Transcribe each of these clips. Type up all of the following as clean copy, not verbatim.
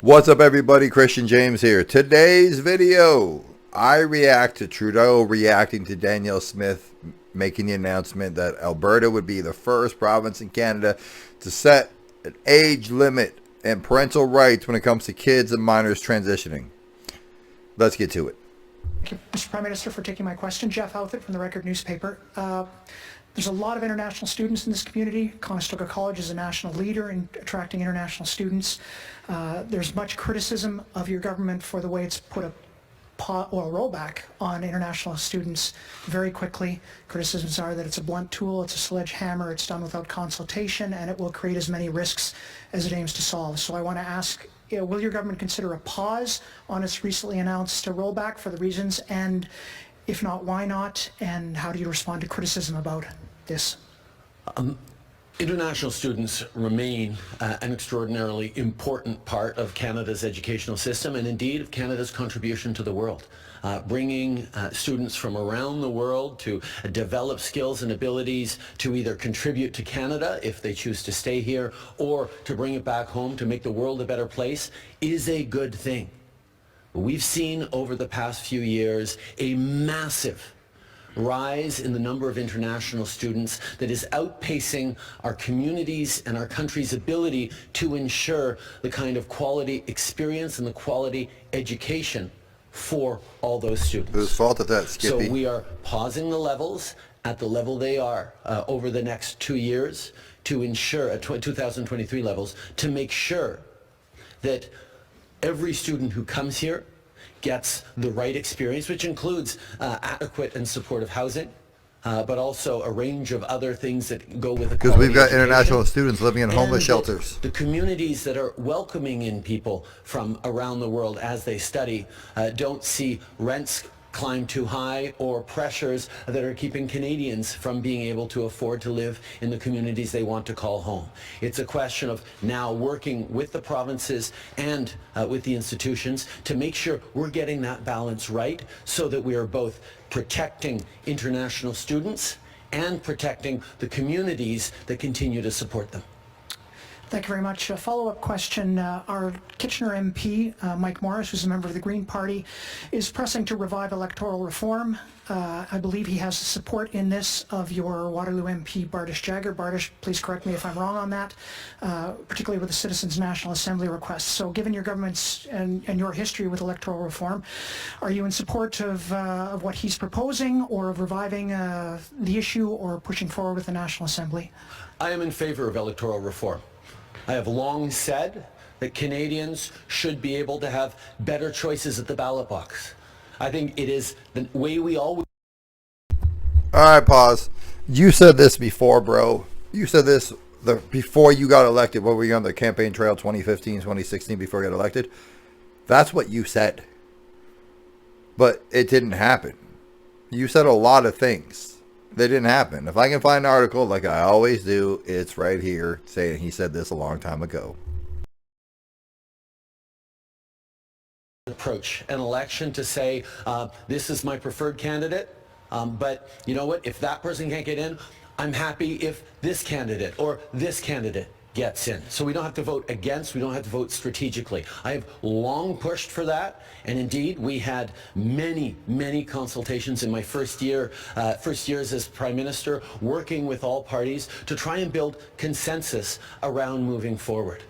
What's up everybody, Christian James here. Today's video, I react to Trudeau reacting to Danielle Smith making the announcement that Alberta would be the first province in Canada to set an age limit and parental rights when it comes to kids and minors transitioning. Let's get to it. Thank you, Mr. Prime Minister, for taking my question. Jeff Outfit from the Record newspaper. There's a lot of international students in this community. Conestoga College is a national leader in attracting international students. There's much criticism of your government for the way it's put a rollback on international students very quickly. Criticisms are that it's a blunt tool, it's a sledgehammer, it's done without consultation, and it will create as many risks as it aims to solve. So I want to ask, will your government consider a pause on its recently announced rollback for the reasons, and if not, why not? And how do you respond to criticism about this? International students remain an extraordinarily important part of Canada's educational system and indeed of Canada's contribution to the world. Bringing students from around the world to develop skills and abilities to either contribute to Canada if they choose to stay here or to bring it back home to make the world a better place is a good thing. We've seen over the past few years a massive rise in the number of international students that is outpacing our communities and our country's ability to ensure the kind of quality experience and the quality education for all those students. Whose fault is that, Skippy? So we are pausing the levels at the level they are over the next 2 years to ensure, at 2023 levels, to make sure that every student who comes here gets the right experience, which includes adequate and supportive housing, but also a range of other things that go with it. Because we've got international students living in homeless shelters. The communities that are welcoming in people from around the world as they study don't see rents climb too high or pressures that are keeping Canadians from being able to afford to live in the communities they want to call home. It's a question of now working with the provinces and with the institutions to make sure we're getting that balance right so that we are both protecting international students and protecting the communities that continue to support them. Thank you very much. A follow-up question. Our Kitchener MP, Mike Morris, who's a member of the Green Party, is pressing to revive electoral reform. I believe he has support in this of your Waterloo MP, Bardish Jagger. Bardish, please correct me if I'm wrong on that, particularly with the Citizens National Assembly request. So given your government's and your history with electoral reform, are you in support of what he's proposing or of reviving the issue or pushing forward with the National Assembly? I am in favor of electoral reform. I have long said that Canadians should be able to have better choices at the ballot box. I think it is the way we always... Alright, pause. You said this before, bro. You said this before you got elected. What were you on the campaign trail 2015, 2016 before you got elected? That's what you said. But it didn't happen. You said a lot of things. They didn't happen. If I can find an article, like I always do, it's right here saying he said this a long time ago. Approach an election to say, this is my preferred candidate, but you know what, if that person can't get in, I'm happy if this candidate or this candidate gets in. So we don't have to vote against, we don't have to vote strategically. I have long pushed for that, and indeed we had many consultations in my first years as Prime Minister, working with all parties to try and build consensus around moving forward.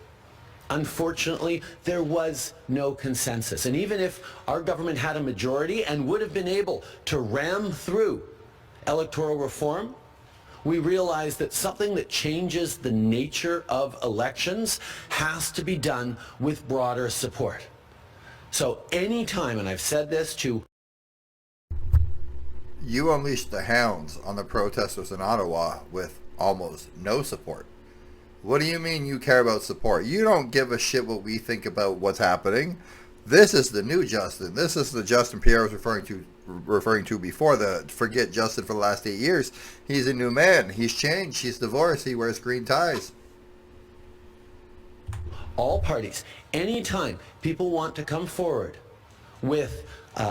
Unfortunately, there was no consensus, and even if our government had a majority and would have been able to ram through electoral reform, we realize that something that changes the nature of elections has to be done with broader support. So anytime, and I've said this to... You unleashed the hounds on the protesters in Ottawa with almost no support. What do you mean you care about support? You don't give a shit what we think about what's happening. This is the new Justin. This is the Justin Pierre was referring to before. The forget Justin for the last 8 years. He's a new man. He's changed. He's divorced. He wears green ties. All parties, anytime people want to come forward with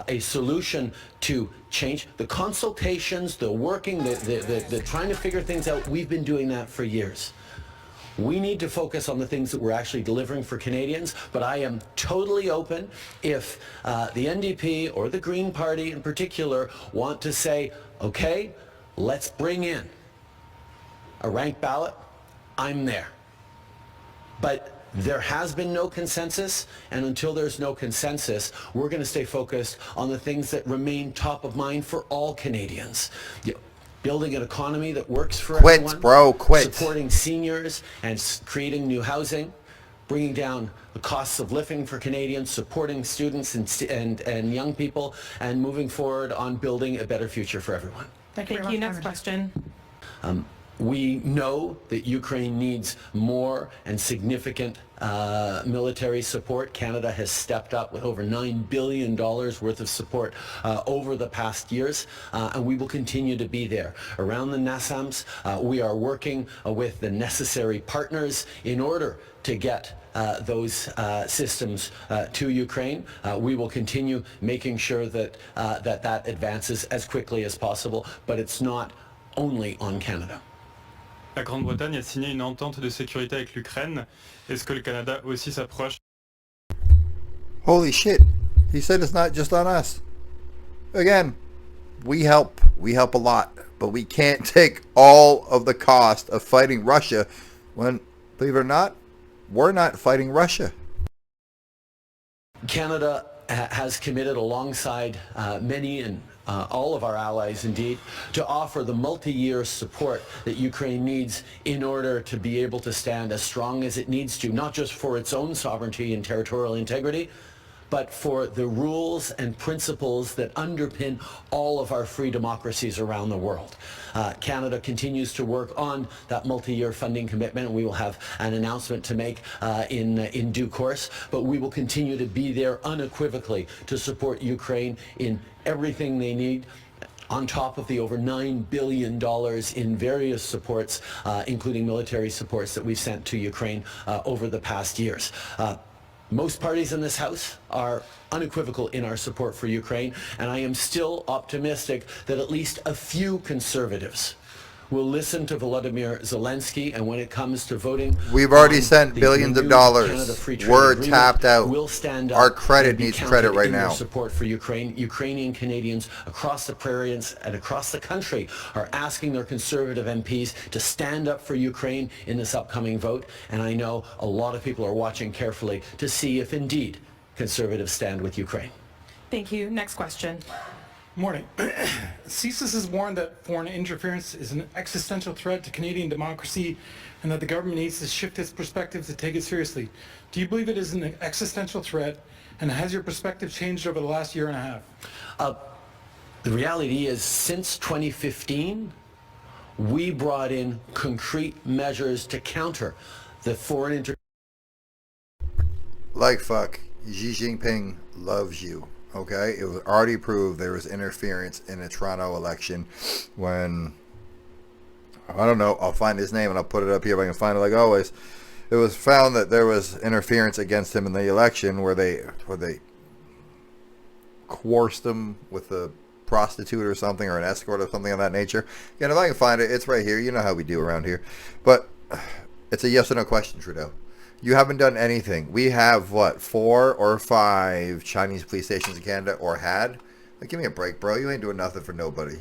a solution to change the consultations, the working, the trying to figure things out, we've been doing that for years. We need to focus on the things that we're actually delivering for Canadians, but I am totally open if the NDP or the Green Party in particular want to say, okay, let's bring in a ranked ballot. I'm there. But there has been no consensus, and until there's no consensus, we're going to stay focused on the things that remain top of mind for all Canadians. Building an economy that works for everyone. Bro, quit. Supporting seniors and creating new housing. Bringing down the costs of living for Canadians, supporting students and young people, and moving forward on building a better future for everyone. Thank you. Thank you. Next question. We know that Ukraine needs more and significant military support. Canada has stepped up with over $9 billion worth of support over the past years, and we will continue to be there. Around the NASAMS, we are working with the necessary partners in order to get those systems to Ukraine. We will continue making sure that that advances as quickly as possible, but it's not only on Canada. La Grande-Bretagne a signé une entente de sécurité avec l'Ukraine. Est-ce que le Canada aussi s'approche? Holy shit. He said it's not just on us. Again, we help a lot, but we can't take all of the cost of fighting Russia when, believe it or not, we're not fighting Russia. Canada has committed alongside many and all of our allies indeed to offer the multi-year support that Ukraine needs in order to be able to stand as strong as it needs to, not just for its own sovereignty and territorial integrity, but for the rules and principles that underpin all of our free democracies around the world. Canada continues to work on that multi-year funding commitment, and we will have an announcement to make in due course, but we will continue to be there unequivocally to support Ukraine in everything they need, on top of the over $9 billion in various supports, including military supports that we've sent to Ukraine over the past years. Most parties in this House are unequivocal in our support for Ukraine, and I am still optimistic that at least a few Conservatives will listen to Volodymyr Zelensky, and when it comes to voting, we've already sent billions of dollars. We're tapped out. We'll stand up. Our credit and be needs counted credit right in their now. support for Ukraine. Ukrainian Canadians across the prairies and across the country are asking their Conservative MPs to stand up for Ukraine in this upcoming vote, and I know a lot of people are watching carefully to see if indeed Conservatives stand with Ukraine. Thank you. Next question. Morning. CSIS has warned that foreign interference is an existential threat to Canadian democracy and that the government needs to shift its perspective to take it seriously. Do you believe it is an existential threat, and has your perspective changed over the last year and a half? The reality is, since 2015, we brought in concrete measures to counter the foreign interference. Like fuck, Xi Jinping loves you. Okay, it was already proved there was interference in the Toronto election when, I don't know, I'll find his name and I'll put it up here if I can find it like always. It was found that there was interference against him in the election where they coerced him with a prostitute or something, or an escort or something of that nature. Again, if I can find it, it's right here. You know how we do around here. But it's a yes or no question, Trudeau. You haven't done anything. We have, what, 4 or 5 Chinese police stations in Canada, or had? Like, give me a break, bro. You ain't doing nothing for nobody.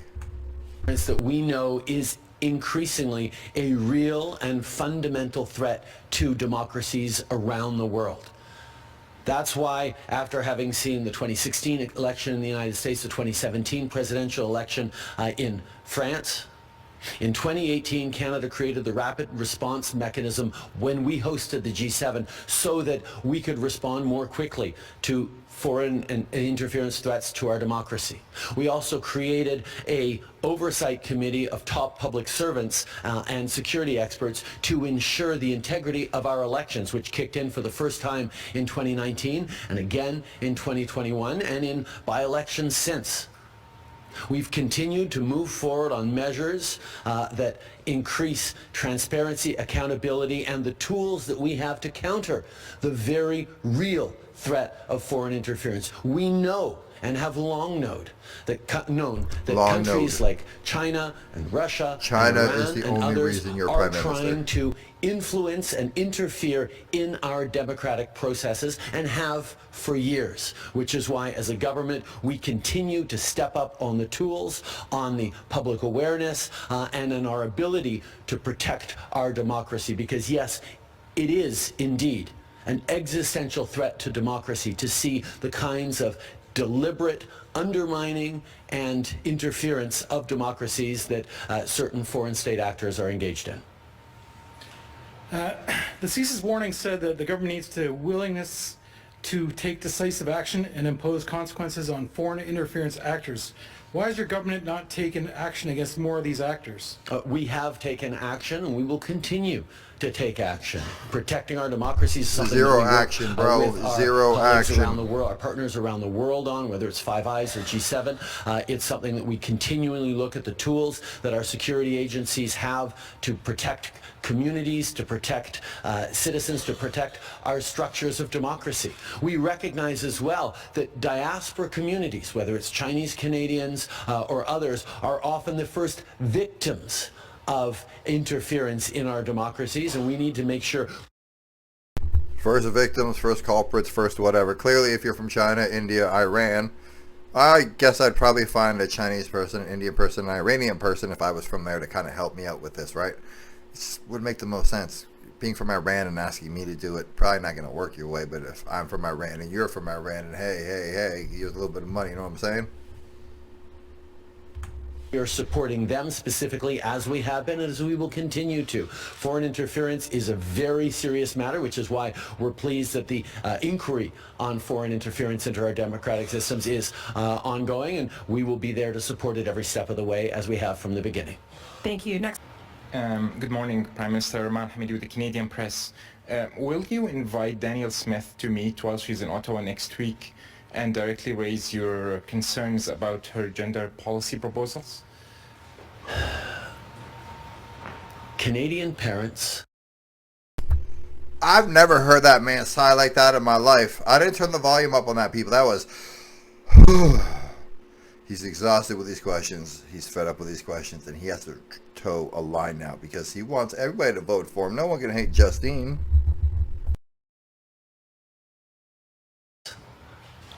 That we know is increasingly a real and fundamental threat to democracies around the world. That's why, after having seen the 2016 election in the United States, the 2017 presidential election in France, in 2018, Canada created the rapid response mechanism when we hosted the G7 so that we could respond more quickly to foreign and interference threats to our democracy. We also created a oversight committee of top public servants and security experts to ensure the integrity of our elections, which kicked in for the first time in 2019 and again in 2021 and in by-elections since. We've continued to move forward on measures that increase transparency, accountability, and the tools that we have to counter the very real threat of foreign interference. We know and have long known that countries known. like China and Russia China and Iran is the and only others reason you're are Prime Minister. trying to influence and interfere in our democratic processes and have for years, which is why as a government we continue to step up on the tools, on the public awareness, and in our ability to protect our democracy, because yes, it is indeed an existential threat to democracy to see the kinds of deliberate undermining and interference of democracies that certain foreign state actors are engaged in. The CSIS warning said that the government needs to willingness to take decisive action and impose consequences on foreign interference actors. Why has your government not taken action against more of these actors? We have taken action, and we will continue to take action. Protecting our democracies is something Zero that we work, action, bro. with our Zero colleagues action. around the world, our partners around the world on, whether it's Five Eyes or G7. It's something that we continually look at the tools that our security agencies have to protect communities, to protect citizens, to protect our structures of democracy. We recognize as well that diaspora communities, whether it's Chinese Canadians or others, are often the first victims of interference in our democracies, and we need to make sure. First victims, first culprits, first whatever. Clearly, if you're from China, India, Iran, I guess I'd probably find a Chinese person, an Indian person, an Iranian person if I was from there to kind of help me out with this, right? It would make the most sense. Being from Iran and asking me to do it, probably not going to work your way, but if I'm from Iran and you're from Iran and hey, here's a little bit of money, you know what I'm saying? We are supporting them specifically, as we have been and as we will continue to. Foreign interference is a very serious matter, which is why we're pleased that the inquiry on foreign interference into our democratic systems is ongoing, and we will be there to support it every step of the way, as we have from the beginning. Thank you. Next. Good morning, Prime Minister. Rahman Hamidi with the Canadian Press. Will you invite Danielle Smith to meet while she's in Ottawa next week and directly raise your concerns about her gender policy proposals? Canadian parents. I've never heard that man sigh like that in my life. I didn't turn the volume up on that, people. That was... He's exhausted with these questions. He's fed up with these questions, and he has to toe a line now because he wants everybody to vote for him. No one can hate Justine.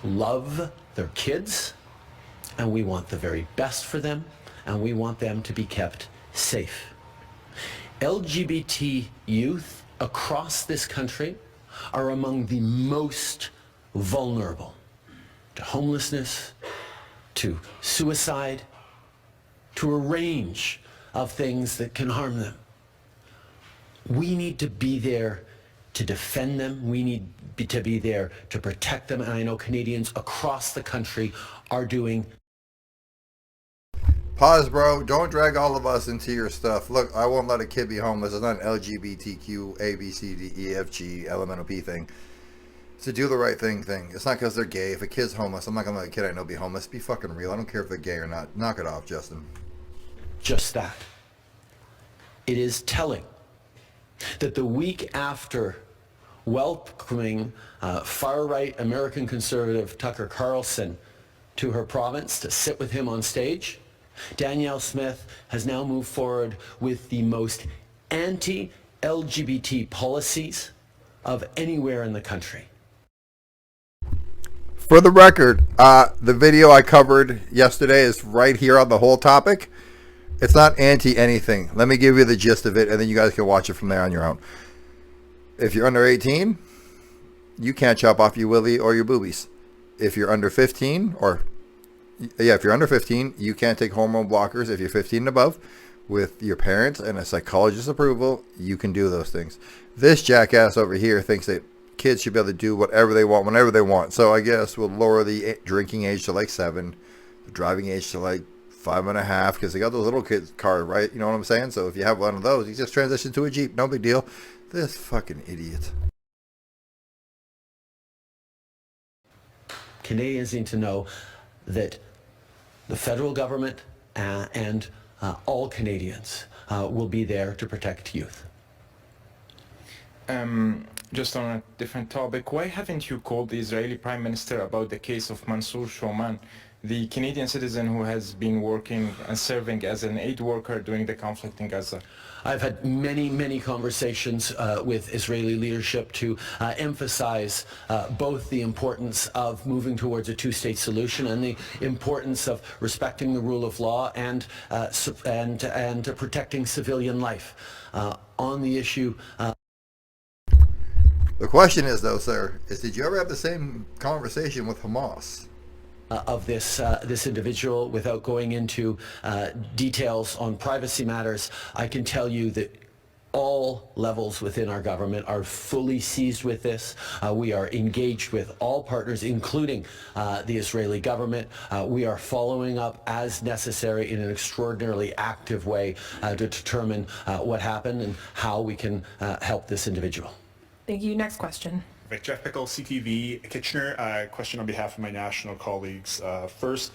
Love their kids, and we want the very best for them, and we want them to be kept safe. LGBT youth across this country are among the most vulnerable to homelessness, to suicide, to a range of things that can harm them. We need to be there to defend them. We need to be there to protect them. And I know Canadians across the country are doing. Pause, bro. Don't drag all of us into your stuff. Look, I won't let a kid be homeless. It's not an LGBTQ, A, B, C, D, E, F, G, elemental P thing. It's a do the right thing. It's not because they're gay. If a kid's homeless, I'm not going to let a kid I know be homeless. Be fucking real. I don't care if they're gay or not. Knock it off, Justin. Just that. It is telling that the week after welcoming far-right American conservative Tucker Carlson to her province to sit with him on stage, Danielle Smith has now moved forward with the most anti-LGBT policies of anywhere in the country. For the record, the video I covered yesterday is right here on the whole topic. It's not anti-anything. Let me give you the gist of it, and then you guys can watch it from there on your own. If you're under 18, you can't chop off your willy or your boobies. If you're under 15, if you're under 15, you can't take hormone blockers. If you're 15 and above, with your parents and a psychologist's approval, you can do those things. This jackass over here thinks that kids should be able to do whatever they want, whenever they want. So I guess we'll lower the drinking age to like 7, the driving age to like 5.5, because they got those little kids cars, right? You know what I'm saying? So if you have one of those, you just transition to a Jeep. No big deal. This fucking idiot. Canadians need to know that the federal government and all Canadians will be there to protect youth. just on a different topic, why haven't you called the Israeli Prime Minister about the case of Mansour Shoman, the Canadian citizen who has been working and serving as an aid worker during the conflict in Gaza? I've had many conversations with Israeli leadership to emphasize both the importance of moving towards a two-state solution and the importance of respecting the rule of law and protecting civilian life. On the issue. The question is, though, sir, did you ever have the same conversation with Hamas? Of this individual, without going into details on privacy matters, I can tell you that all levels within our government are fully seized with this. We are engaged with all partners, including the Israeli government. We are following up as necessary in an extraordinarily active way to determine what happened and how we can help this individual. Thank you. Next question. Jeff Pickle, CTV Kitchener. Question on behalf of my national colleagues. First,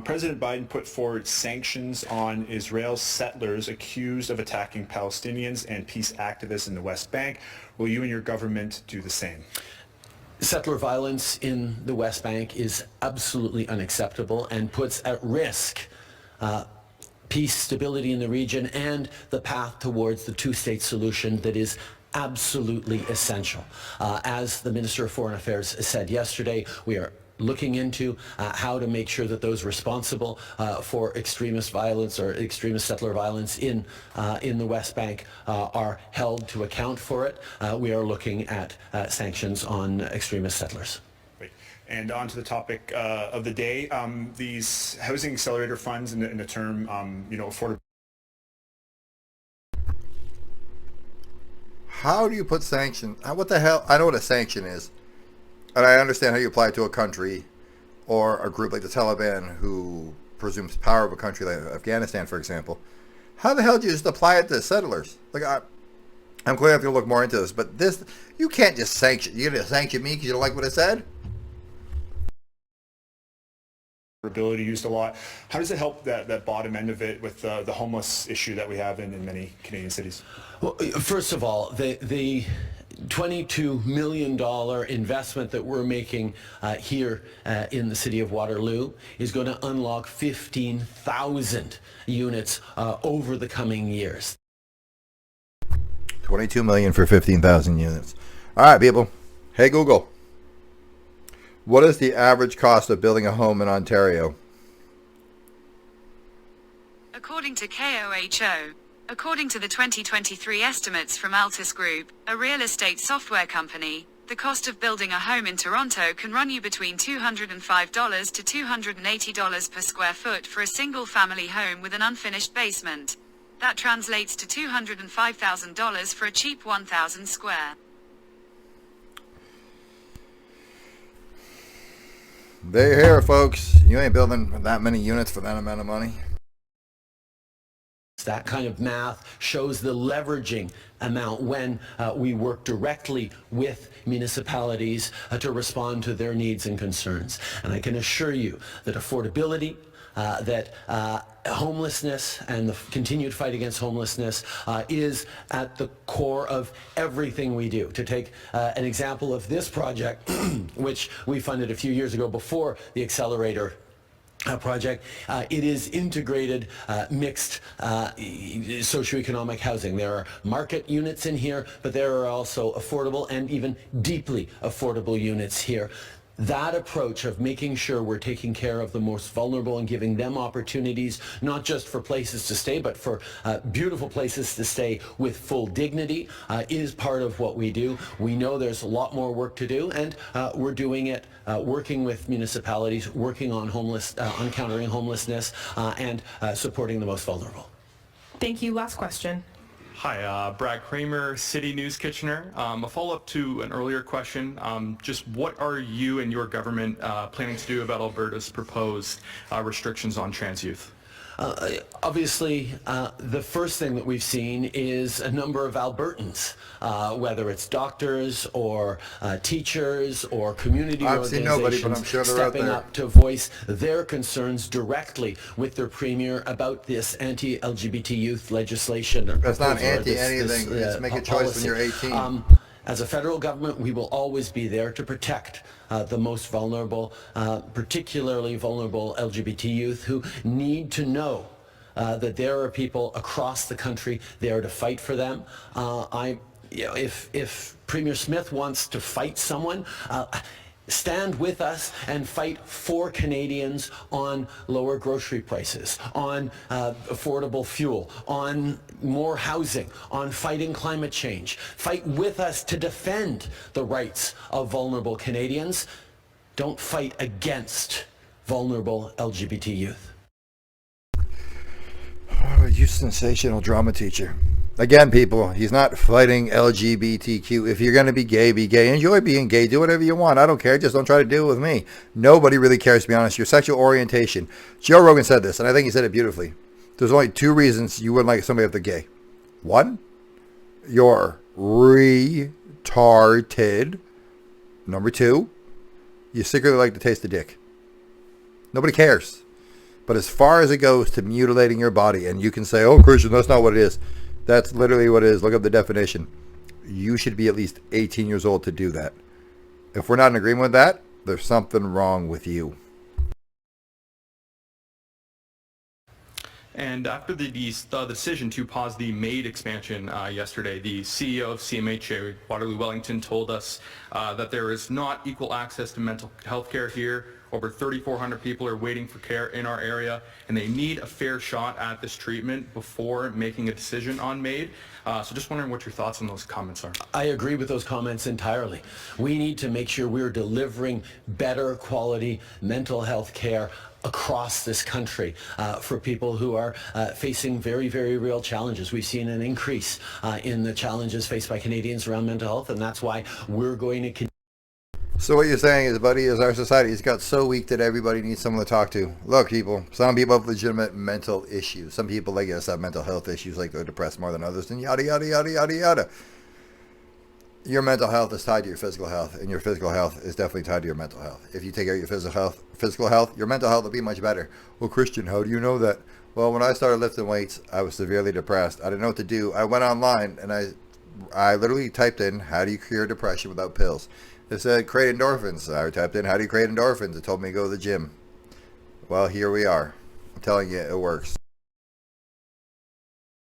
President Biden put forward sanctions on Israel's settlers accused of attacking Palestinians and peace activists in the West Bank. Will you and your government do the same? Settler violence in the West Bank is absolutely unacceptable and puts at risk peace, stability in the region, and the path towards the two-state solution that is absolutely essential. As the Minister of Foreign Affairs said yesterday, we are looking into how to make sure that those responsible for extremist violence or extremist settler violence in the West Bank are held to account for it. We are looking at sanctions on extremist settlers. And on to the topic of the day, these housing accelerator funds in the term, affordable. How do you put sanctions? What the hell? I know what a sanction is. And I understand how you apply it to a country or a group like the Taliban who presumes power of a country like Afghanistan, for example. How the hell do you just apply it to settlers? Like, I'm going to have to look more into this, but this, you can't just sanction. You're going to sanction me because you don't like what I said? Affordability used a lot. How does it help that bottom end of it with the homeless issue that we have in many Canadian cities? Well, first of all, the $22 million investment that we're making here in the city of Waterloo is going to unlock 15,000 units over the coming years. $22 million for 15,000 units. All right, people. Hey, Google. What is the average cost of building a home in Ontario? According to KOHO, according to the 2023 estimates from Altus Group, a real estate software company, the cost of building a home in Toronto can run you between $205 to $280 per square foot for a single-family home with an unfinished basement. That translates to $205,000 for a cheap 1,000 square. There you hear it, folks. You ain't building that many units for that amount of money. That kind of math shows the leveraging amount when we work directly with municipalities to respond to their needs and concerns. And I can assure you that affordability, that homelessness and the continued fight against homelessness is at the core of everything we do. To take an example of this project, which we funded a few years ago before the accelerator project, it is integrated mixed socioeconomic housing. There are market units in here, but there are also affordable and even deeply affordable units here. That approach of making sure we're taking care of the most vulnerable and giving them opportunities, not just for places to stay, but for beautiful places to stay with full dignity, is part of what we do. We know there's a lot more work to do, and we're doing it, working with municipalities, working on on countering homelessness, and supporting the most vulnerable. Thank you. Last question. Hi, Brad Kramer, City News Kitchener. A follow-up to an earlier question. Just what are you and your government planning to do about Alberta's proposed restrictions on trans youth? Obviously, the first thing that we've seen is a number of Albertans, whether it's doctors or teachers or community organizations, nobody, but I'm sure they're out stepping there. up to voice their concerns directly with their premier about this anti-LGBT youth legislation. That's not anti-anything. It's make a choice when you're 18. As a federal government, we will always be there to protect the most vulnerable, particularly vulnerable LGBT youth who need to know that there are people across the country there to fight for them. If Premier Smith wants to fight someone, stand with us and fight for Canadians on lower grocery prices, on affordable fuel, on more housing, on fighting climate change. Fight with us to defend the rights of vulnerable Canadians. Don't fight against vulnerable LGBT youth. Oh, you sensational drama teacher. Again, people, he's not fighting LGBTQ. If you're going to be gay, be gay. Enjoy being gay. Do whatever you want. I don't care. Just don't try to deal with me. Nobody really cares, to be honest. Your sexual orientation. Joe Rogan said this, and I think he said it beautifully. There's only 2 reasons you wouldn't like somebody if they're gay. 1, you're retarded. Number 2, you secretly like the taste of dick. Nobody cares. But as far as it goes to mutilating your body, and you can say, oh, Christian, that's not what it is. That's literally what it is. Look up the definition. You should be at least 18 years old to do that. If we're not in agreement with that, there's something wrong with you. And after the decision to pause the MAID expansion yesterday, the CEO of CMHA, Waterloo Wellington, told us that there is not equal access to mental health care here. Over 3,400 people are waiting for care in our area, and they need a fair shot at this treatment before making a decision on MAID. So just wondering what your thoughts on those comments are. I agree with those comments entirely. We need to make sure we're delivering better quality mental health care across this country for people who are facing very, very real challenges. We've seen an increase in the challenges faced by Canadians around mental health, and that's why we're going to continue. So what you're saying is, buddy, is our society has got so weak that everybody needs someone to talk to. Look, people, some people have legitimate mental issues. Some people, like us, have mental health issues, like they're depressed more than others, and yada, yada, yada, yada, yada. Your mental health is tied to your physical health, and your physical health is definitely tied to your mental health. If you take care of your physical health, your mental health will be much better. Well, Christian, how do you know that? Well, when I started lifting weights, I was severely depressed. I didn't know what to do. I went online, and I literally typed in, how do you cure depression without pills? It said, create endorphins. I typed in, how do you create endorphins? It told me to go to the gym. Well, here we are. I'm telling you, it works.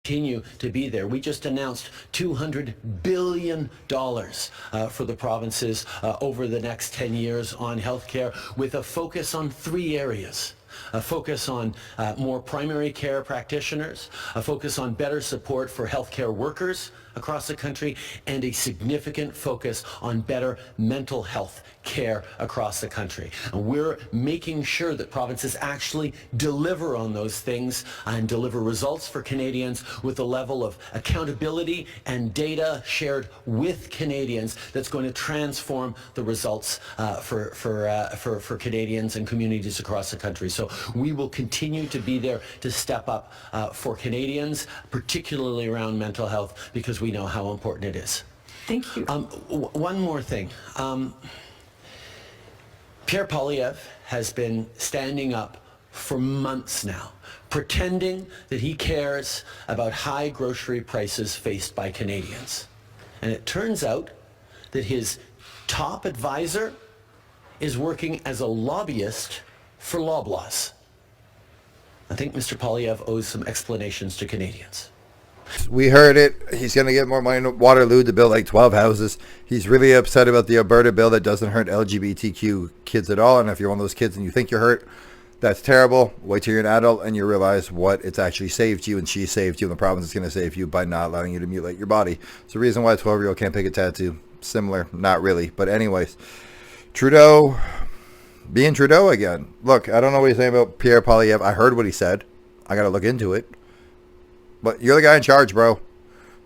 Continue to be there. We just announced $200 billion for the provinces over the next 10 years on healthcare, with a focus on 3 areas. A focus on more primary care practitioners, a focus on better support for healthcare workers across the country, and a significant focus on better mental health care across the country. And we're making sure that provinces actually deliver on those things and deliver results for Canadians with a level of accountability and data shared with Canadians that's going to transform the results for Canadians and communities across the country. So we will continue to be there to step up for Canadians, particularly around mental health, because we know how important it is. Thank you. One more thing. Pierre Poilievre has been standing up for months now, pretending that he cares about high grocery prices faced by Canadians. And it turns out that his top advisor is working as a lobbyist for Loblaws. I think Mr. Poilievre owes some explanations to Canadians. We heard it. He's going to get more money in Waterloo to build like 12 houses. He's really upset about the Alberta bill that doesn't hurt LGBTQ kids at all. And if you're one of those kids and you think you're hurt, that's terrible. Wait till you're an adult and you realize what it's actually saved you, and she saved you, and the province is going to save you by not allowing you to mutilate your body. It's the reason why a 12-year-old can't pick a tattoo. Similar, not really. But anyways, Trudeau being Trudeau again. Look, I don't know what he's saying about Pierre Poilievre. I heard what he said. I got to look into it. But you're the guy in charge, bro.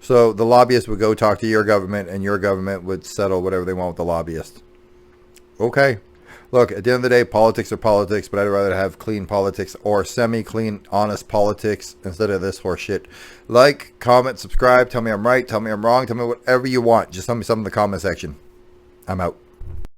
So the lobbyist would go talk to your government, and your government would settle whatever they want with the lobbyist. Okay. Look, at the end of the day, politics are politics, but I'd rather have clean politics or semi-clean, honest politics instead of this horse shit. Like, comment, subscribe, tell me I'm right, tell me I'm wrong, tell me whatever you want. Just tell me something in the comment section. I'm out.